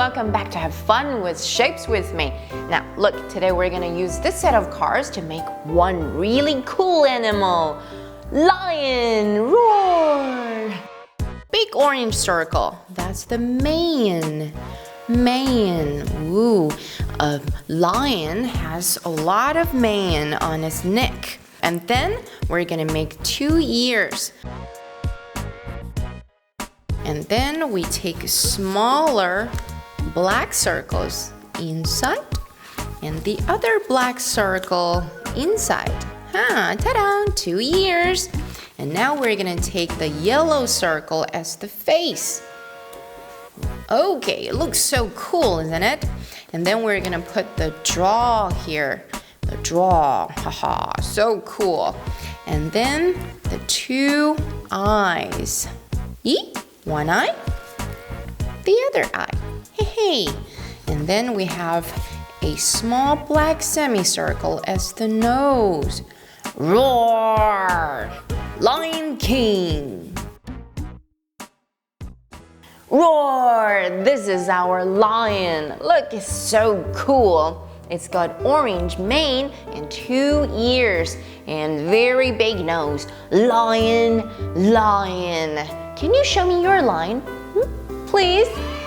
welcome back to have fun with shapes with me. Now look, today we're gonna use this set of cards to make one really cool animal. Lion, roar! Big orange circle, that's the mane. Ooh, a lion has a lot of mane on its neck. And then we're gonna make 2 ears. And then we take smaller black circles inside and the other black circle inside. Ta-da, 2 ears. And now we're gonna take the yellow circle as the face. Okay, it looks so cool, isn't it? And then we're gonna put the jaw here. The jaw, haha, so cool. And then the 2 eyes. One eye, the other eye. Hey. And then we have a small black semicircle as the nose. Roar! Lion King. Roar! This is our lion. Look, it's so cool. It's got orange mane and 2 ears and very big nose. Lion. Can you show me your lion? Please?